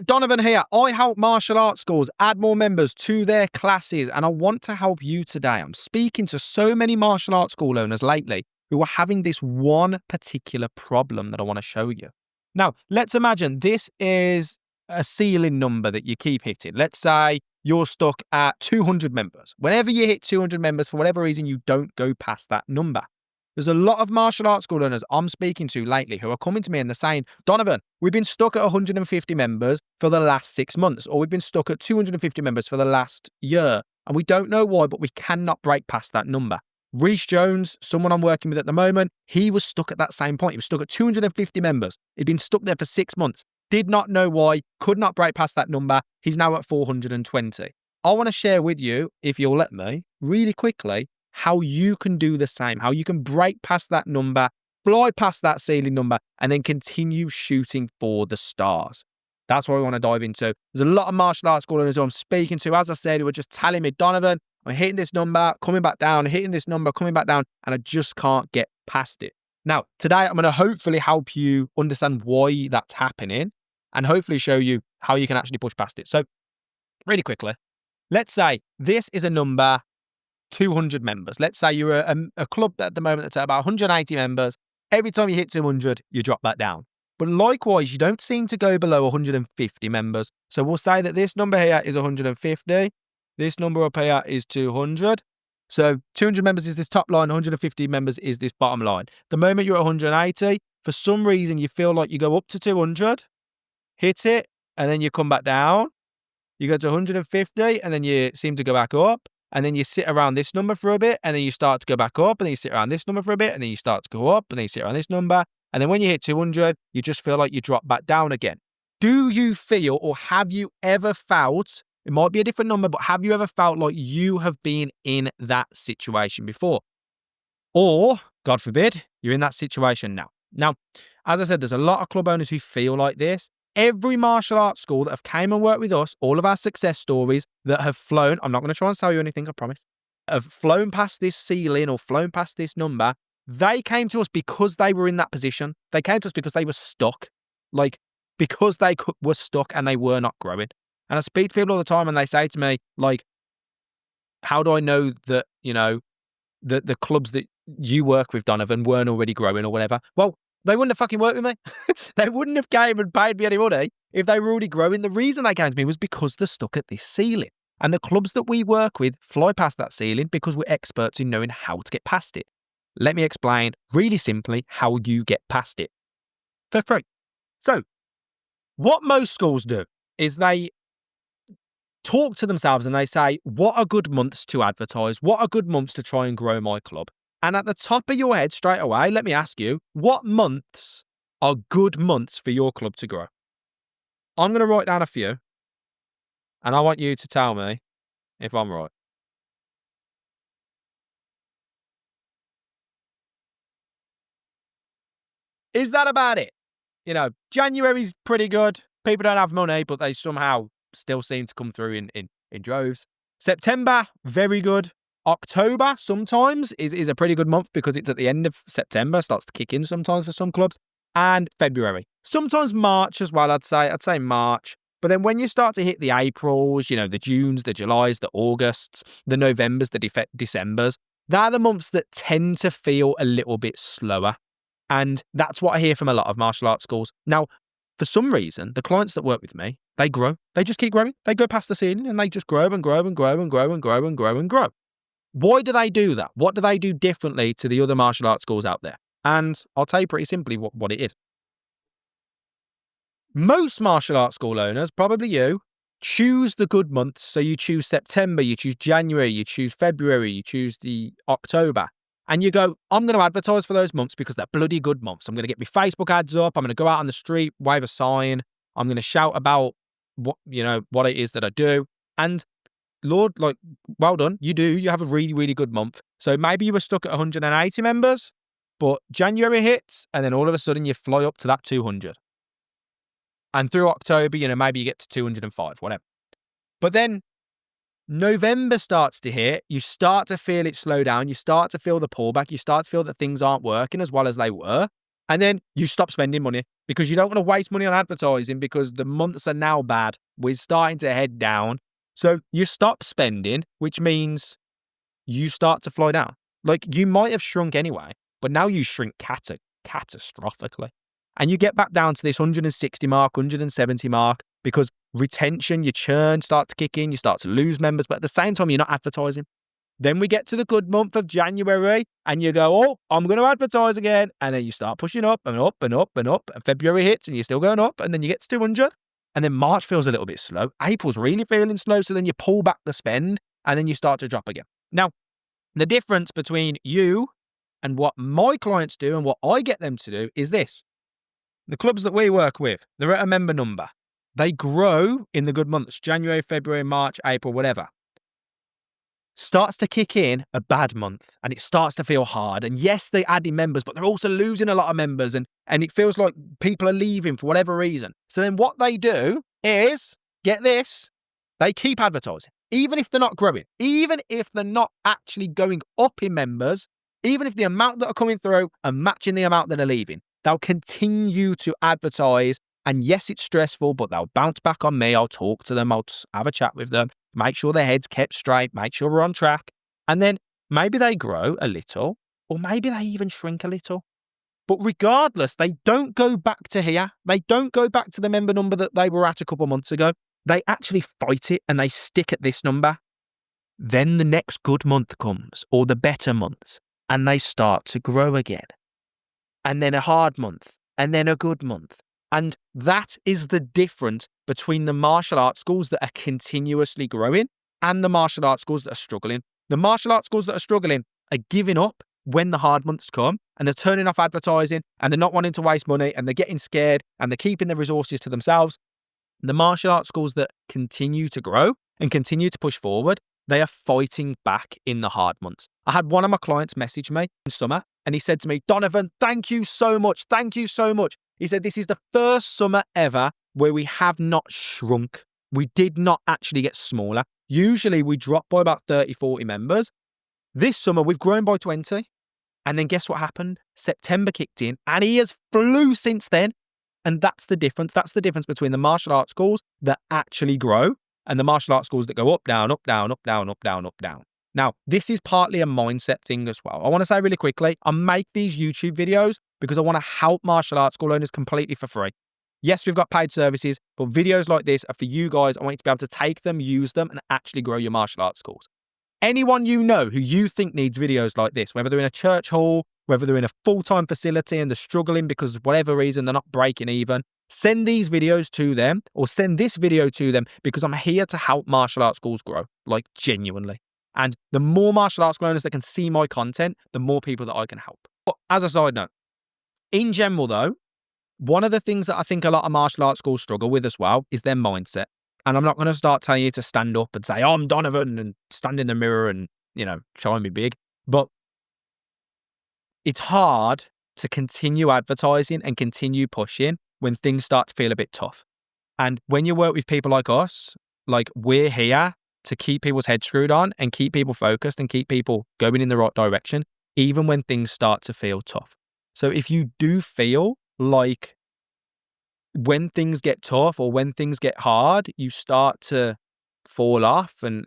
Donovan here. I help martial arts schools add more members to their classes, and I want to help you today. I'm speaking to so many martial arts school owners lately who are having this one particular problem that I want to show you. Now, let's imagine this is a ceiling number that you keep hitting. Let's say you're stuck at 200 members. Whenever you hit 200 members, for whatever reason, you don't go past that number. There's a lot of martial arts school owners I'm speaking to lately who are coming to me and they're saying, Donovan, we've been stuck at 150 members for the last 6 months, or we've been stuck at 250 members for the last year, and we don't know why, but we cannot break past that number. Reece Jones, someone I'm working with at the moment, he was stuck at that same point. He was stuck at 250 members. He'd been stuck there for 6 months. Did not know why, could not break past that number. He's now at 420. I want to share with you, if you'll let me, really quickly, how you can do the same, how you can break past that number, fly past that ceiling number, and then continue shooting for the stars. That's what we want to dive into. There's a lot of martial arts school owners who I'm speaking to, as I said, who are just telling me, Donovan, I'm hitting this number, coming back down, hitting this number, coming back down, and I just can't get past it. Now, today I'm going to hopefully help you understand why that's happening and hopefully show you how you can actually push past it. So, really quickly, let's say this is a number 200 members. Let's say you're a club at the moment that's at about 180 members. Every time you hit 200, you drop that down. But likewise, you don't seem to go below 150 members. So we'll say that this number here is 150. This number up here is 200. So 200 members is this top line, 150 members is this bottom line. The moment you're at 180, for some reason you feel like you go up to 200, hit it, and then you come back down. You go to 150, and then you seem to go back up. And then you sit around this number for a bit, and then you start to go back up, and then you sit around this number for a bit, and then you start to go up, and then you sit around this number. And then when you hit 200, you just feel like you drop back down again. Do you feel, or have you ever felt, it might be a different number, but have you ever felt like you have been in that situation before? Or, God forbid, you're in that situation now. Now, as I said, there's a lot of club owners who feel like this. Every martial arts school that have came and worked with us, all of our success stories that have flown, I'm not going to try and sell you anything, I promise, have flown past this ceiling or flown past this number, they came to us because they were in that position. They came to us because they were stuck, because they were stuck and they were not growing. And I speak to people all the time and they say to me, how do I know that, the clubs that you work with, Donovan, weren't already growing or whatever? Well, they wouldn't have fucking worked with me. They wouldn't have came and paid me any money if they were already growing. The reason they came to me was because they're stuck at this ceiling. And the clubs that we work with fly past that ceiling because we're experts in knowing how to get past it. Let me explain really simply how you get past it for free. So, what most schools do is they talk to themselves and they say, what are good months to advertise? What are good months to try and grow my club? And at the top of your head straight away, let me ask you, what months are good months for your club to grow? I'm going to write down a few, and I want you to tell me if I'm right. Is that about it? January's pretty good. People don't have money, but they somehow still seem to come through in droves. September, very good. October sometimes is a pretty good month because it's at the end of September, starts to kick in sometimes for some clubs. And February. Sometimes March as well, I'd say March. But then when you start to hit the Aprils, the Junes, the Julys, the Augusts, the Novembers, the Decembers, they're the months that tend to feel a little bit slower. And that's what I hear from a lot of martial arts schools. Now, for some reason, the clients that work with me, they grow. They just keep growing. They go past the ceiling and they just grow and grow and grow and grow and grow and grow and grow. Why do they do that? What do they do differently to the other martial arts schools out there? And I'll tell you pretty simply what it is. Most martial arts school owners, probably you, choose the good months. So you choose September, you choose January, you choose February, you choose the October. And you go, I'm going to advertise for those months because they're bloody good months. I'm going to get my Facebook ads up. I'm going to go out on the street, wave a sign. I'm going to shout about what it is that I do. And Lord, well done. You have a really, really good month. So maybe you were stuck at 180 members, but January hits and then all of a sudden you fly up to that 200. And through October, maybe you get to 205, whatever. But then November starts to hit, you start to feel it slow down, you start to feel the pullback, you start to feel that things aren't working as well as they were. And then you stop spending money because you don't want to waste money on advertising because the months are now bad. We're starting to head down. So you stop spending, which means you start to fly down. Like you might have shrunk anyway, but now you shrink catastrophically. And you get back down to this 160 mark, 170 mark because retention, your churn starts to kick in, you start to lose members, but at the same time, you're not advertising. Then we get to the good month of January and you go, oh, I'm going to advertise again. And then you start pushing up and up and up and up. And February hits and you're still going up. And then you get to 200. And then March feels a little bit slow. April's really feeling slow. So then you pull back the spend and then you start to drop again. Now, the difference between you and what my clients do and what I get them to do is this. The clubs that we work with, they're at a member number. They grow in the good months, January, February, March, April, whatever. Starts to kick in a bad month and it starts to feel hard. And yes, they're adding members, but they're also losing a lot of members and it feels like people are leaving for whatever reason. So then what they do is, get this, they keep advertising. Even if they're not growing, even if they're not actually going up in members, even if the amount that are coming through are matching the amount that are leaving, they'll continue to advertise. And yes, it's stressful, but they'll bounce back on me. I'll talk to them. I'll have a chat with them. Make sure their head's kept straight, make sure we're on track. And then maybe they grow a little, or maybe they even shrink a little. But regardless, they don't go back to here. They don't go back to the member number that they were at a couple of months ago. They actually fight it and they stick at this number. Then the next good month comes, or the better months, and they start to grow again. And then a hard month, and then a good month. And that is the difference between the martial arts schools that are continuously growing and the martial arts schools that are struggling. The martial arts schools that are struggling are giving up when the hard months come and they're turning off advertising and they're not wanting to waste money and they're getting scared and they're keeping the resources to themselves. The martial arts schools that continue to grow and continue to push forward, they are fighting back in the hard months. I had one of my clients message me in summer and he said to me, Donovan, thank you so much. Thank you so much. He said, this is the first summer ever where we have not shrunk. We did not actually get smaller. Usually we drop by about 30, 40 members. This summer we've grown by 20. And then guess what happened? September kicked in and he has flew since then. And that's the difference. That's the difference between the martial arts schools that actually grow and the martial arts schools that go up, down, up, down, up, down, up, down, up, down. Now, this is partly a mindset thing as well. I want to say really quickly, I make these YouTube videos because I want to help martial arts school owners completely for free. Yes, we've got paid services, but videos like this are for you guys. I want you to be able to take them, use them, and actually grow your martial arts schools. Anyone you know who you think needs videos like this, whether they're in a church hall, whether they're in a full-time facility and they're struggling because of whatever reason, they're not breaking even, send these videos to them or send this video to them because I'm here to help martial arts schools grow, like genuinely. And the more martial arts owners that can see my content, the more people that I can help. But as a side note, in general though, one of the things that I think a lot of martial arts schools struggle with as well is their mindset. And I'm not going to start telling you to stand up and say, oh, I'm Donovan and stand in the mirror and, try and be big. But it's hard to continue advertising and continue pushing when things start to feel a bit tough. And when you work with people like us, like we're here to keep people's heads screwed on and keep people focused and keep people going in the right direction, even when things start to feel tough. So if you do feel like when things get tough or when things get hard, you start to fall off and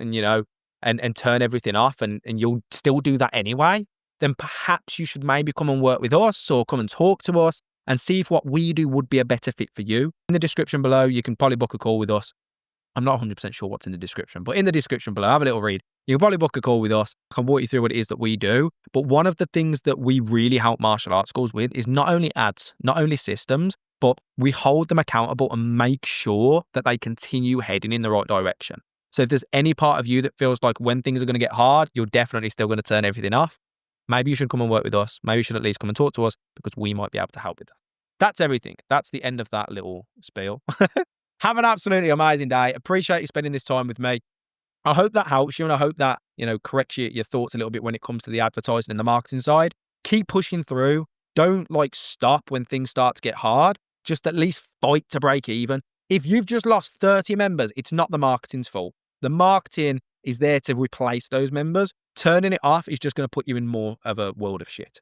turn everything off and you'll still do that anyway, then perhaps you should maybe come and work with us or come and talk to us and see if what we do would be a better fit for you. In the description below, you can probably book a call with us. I'm not 100% sure what's in the description, but in the description below, have a little read. You can probably book a call with us. I can walk you through what it is that we do. But one of the things that we really help martial arts schools with is not only ads, not only systems, but we hold them accountable and make sure that they continue heading in the right direction. So if there's any part of you that feels like when things are going to get hard, you're definitely still going to turn everything off, maybe you should come and work with us. Maybe you should at least come and talk to us because we might be able to help with that. That's everything. That's the end of that little spiel. Have an absolutely amazing day. Appreciate you spending this time with me. I hope that helps you and I hope that, corrects your thoughts a little bit when it comes to the advertising and the marketing side. Keep pushing through. Don't stop when things start to get hard. Just at least fight to break even. If you've just lost 30 members, it's not the marketing's fault. The marketing is there to replace those members. Turning it off is just going to put you in more of a world of shit.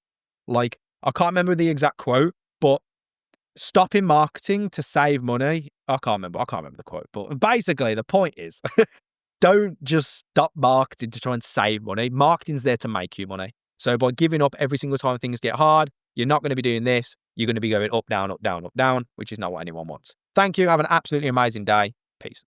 I can't remember the exact quote, But stopping marketing to save money, I can't remember the quote, but basically the point is don't just stop marketing to try and save money. Marketing's there to make you money. So by giving up every single time things get hard, you're not going to be doing this. You're going to be going up, down, up, down, up, down, which is not what anyone wants. Thank you. Have an absolutely amazing day. Peace.